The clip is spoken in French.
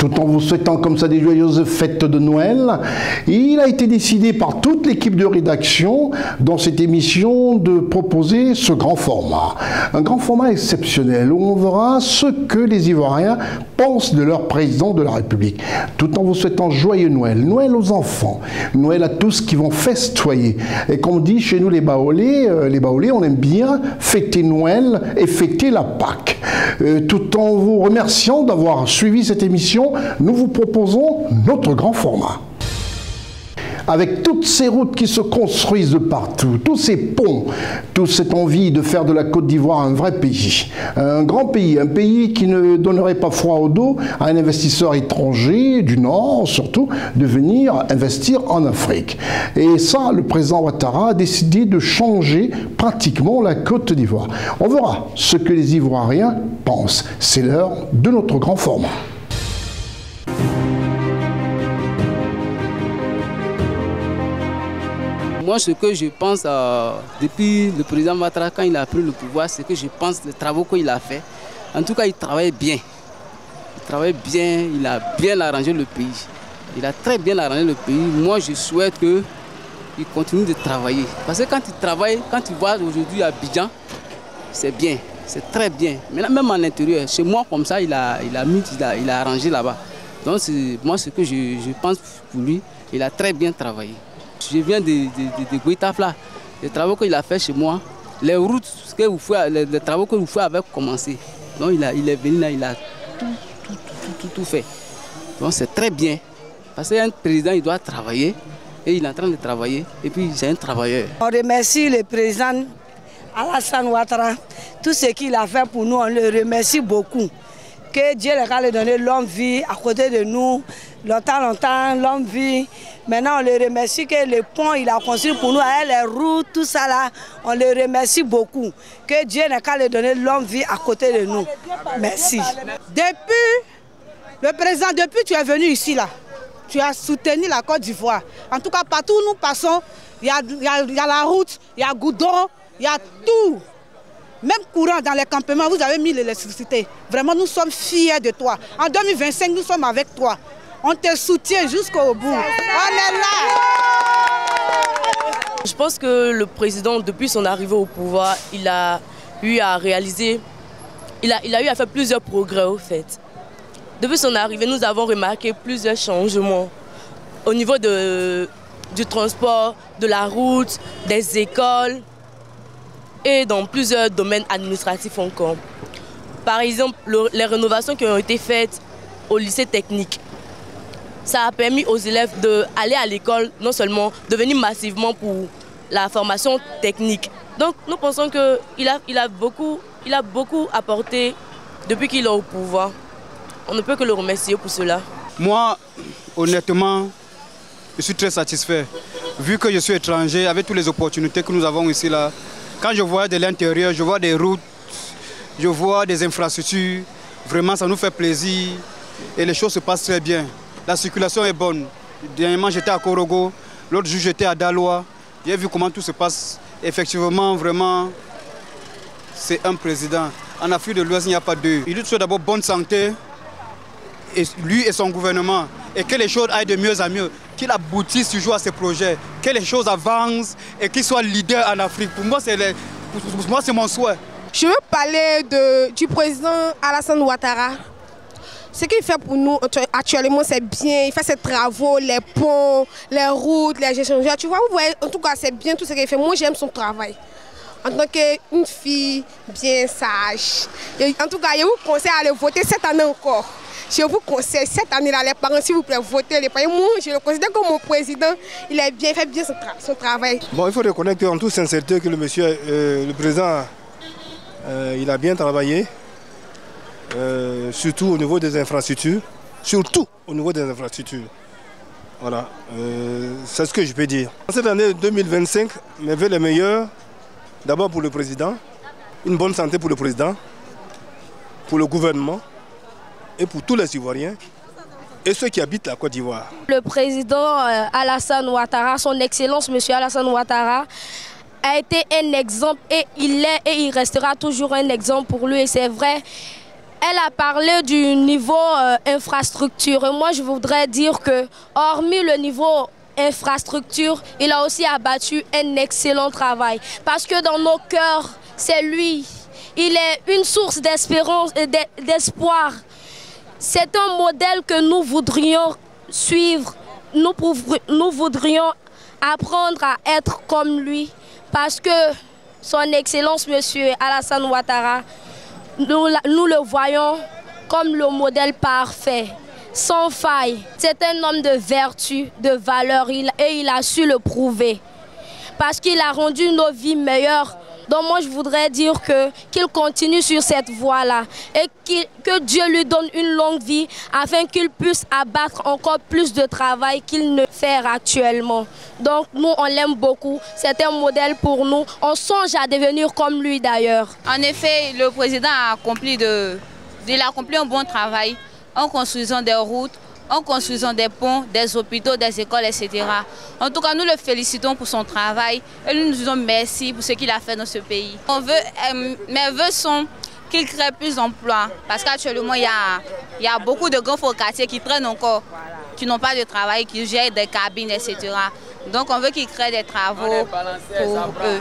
tout en vous souhaitant comme ça des joyeuses fêtes de Noël. Il a été décidé par toute l'équipe de rédaction dans cette émission de proposer ce grand format. Un grand format exceptionnel où on verra ce que les Ivoiriens pensent de leur président de la République. Tout en vous souhaitant joyeux Noël. Noël aux enfants. Noël à tous qui vont festoyer. Et comme on dit chez nous les Baolais, on aime bien fêter Noël et fêter la Pâque. Tout en vous remerciant d'avoir suivi cette émission, nous vous proposons notre grand format. Avec toutes ces routes qui se construisent de partout, tous ces ponts, toute cette envie de faire de la Côte d'Ivoire un vrai pays, un grand pays, un pays qui ne donnerait pas froid au dos à un investisseur étranger, du Nord surtout, de venir investir en Afrique. Et ça, le président Ouattara a décidé de changer pratiquement la Côte d'Ivoire. On verra ce que les Ivoiriens pensent. C'est l'heure de notre grand format. Moi, ce que je pense depuis le président Ouattara, quand il a pris le pouvoir, c'est que je pense les travaux qu'il a fait. En tout cas, il travaille bien. Il travaille bien, il a bien arrangé le pays. Il a très bien arrangé le pays. Moi, je souhaite qu'il continue de travailler. Parce que quand il travaille, quand il voit aujourd'hui à Abidjan, c'est bien, c'est très bien. Mais là, même en intérieur, chez moi, comme ça, il a arrangé là-bas. Donc, moi, ce que je pense pour lui, il a très bien travaillé. Je viens de Guitafla. Les travaux qu'il a fait chez moi, les routes, les travaux que vous faites avaient commencé. Donc il est venu là, il a tout fait. Donc c'est très bien. Parce qu'un président, il doit travailler. Et il est en train de travailler. Et puis c'est un travailleur. On remercie le président Alassane Ouattara. Tout ce qu'il a fait pour nous, on le remercie beaucoup. Que Dieu lui donne longue vie à côté de nous. Longtemps, longue vie. Maintenant, on le remercie que le pont il a construit pour nous, avec les routes, tout ça là, on le remercie beaucoup. Que Dieu n'a qu'à lui donner longue vie à côté de nous. Merci. Le président, depuis que tu es venu ici là, tu as soutenu la Côte d'Ivoire. En tout cas, partout où nous passons, il y a la route, il y a goudron, il y a tout. Même courant dans les campements, vous avez mis l'électricité. Vraiment, nous sommes fiers de toi. En 2025, nous sommes avec toi. On te soutient jusqu'au bout. On est là. Je pense que le président, depuis son arrivée au pouvoir, il a eu à réaliser, il a eu à faire plusieurs progrès au fait. Depuis son arrivée, nous avons remarqué plusieurs changements au niveau du transport, de la route, des écoles et dans plusieurs domaines administratifs encore. Par exemple, les rénovations qui ont été faites au lycée technique. Ça a permis aux élèves d'aller à l'école, non seulement de venir massivement pour la formation technique. Donc nous pensons qu'il a beaucoup apporté depuis qu'il est au pouvoir. On ne peut que le remercier pour cela. Moi, honnêtement, je suis très satisfait. Vu que je suis étranger, avec toutes les opportunités que nous avons ici, là, quand je vois de l'intérieur, je vois des routes, je vois des infrastructures, vraiment ça nous fait plaisir et les choses se passent très bien. La circulation est bonne. Dernièrement, j'étais à Korogo, l'autre jour, j'étais à Daloa. J'ai vu comment tout se passe. Effectivement, vraiment, c'est un président. En Afrique de l'Ouest, il n'y a pas deux. Il lui souhaite d'abord bonne santé, et lui et son gouvernement, et que les choses aillent de mieux en mieux, qu'il aboutisse toujours à ses projets, que les choses avancent et qu'il soit leader en Afrique. Pour moi, c'est mon souhait. Je veux parler du président Alassane Ouattara. Ce qu'il fait pour nous actuellement, c'est bien. Il fait ses travaux, les ponts, les routes, les échangeurs. Tu vois, vous voyez, en tout cas, c'est bien tout ce qu'il fait. Moi, j'aime son travail. En tant qu'une fille bien sage. Et en tout cas, je vous conseille à aller voter cette année encore. Je vous conseille cette année-là, les parents, s'il vous plaît, votez les parents. Moi, je le considère comme mon président. Il a bien fait bien son travail. Bon, il faut reconnaître en toute sincérité que le président, il a bien travaillé. Surtout au niveau des infrastructures. Surtout au niveau des infrastructures. Voilà, c'est ce que je peux dire. Cette année 2025, mes vœux les meilleurs, d'abord pour le président, une bonne santé pour le président, pour le gouvernement et pour tous les Ivoiriens et ceux qui habitent la Côte d'Ivoire. Le président Alassane Ouattara, son Excellence M. Alassane Ouattara, a été un exemple et il est et il restera toujours un exemple pour lui. Et c'est vrai, Elle a parlé du niveau infrastructure. Et moi, je voudrais dire que, hormis le niveau infrastructure, il a aussi abattu un excellent travail. Parce que dans nos cœurs, c'est lui. Il est une source d'espérance et d'espoir. C'est un modèle que nous voudrions suivre. Nous voudrions apprendre à être comme lui. Parce que son Excellence, Monsieur Alassane Ouattara, nous le voyons comme le modèle parfait, sans faille. C'est un homme de vertu, de valeur, et il a su le prouver. Parce qu'il a rendu nos vies meilleures. Donc moi je voudrais dire qu'il continue sur cette voie-là et que Dieu lui donne une longue vie afin qu'il puisse abattre encore plus de travail qu'il ne fait actuellement. Donc nous on l'aime beaucoup, c'est un modèle pour nous, on songe à devenir comme lui d'ailleurs. En effet, le président a accompli un bon travail en construisant des routes, en construisant des ponts, des hôpitaux, des écoles, etc. En tout cas, nous le félicitons pour son travail et nous nous disons merci pour ce qu'il a fait dans ce pays. Mes vœux sont qu'il crée plus d'emplois parce qu'actuellement, il y a beaucoup de grands quartiers qui traînent encore, qui n'ont pas de travail, qui gèrent des cabines, etc. Donc on veut qu'il crée des travaux pour eux.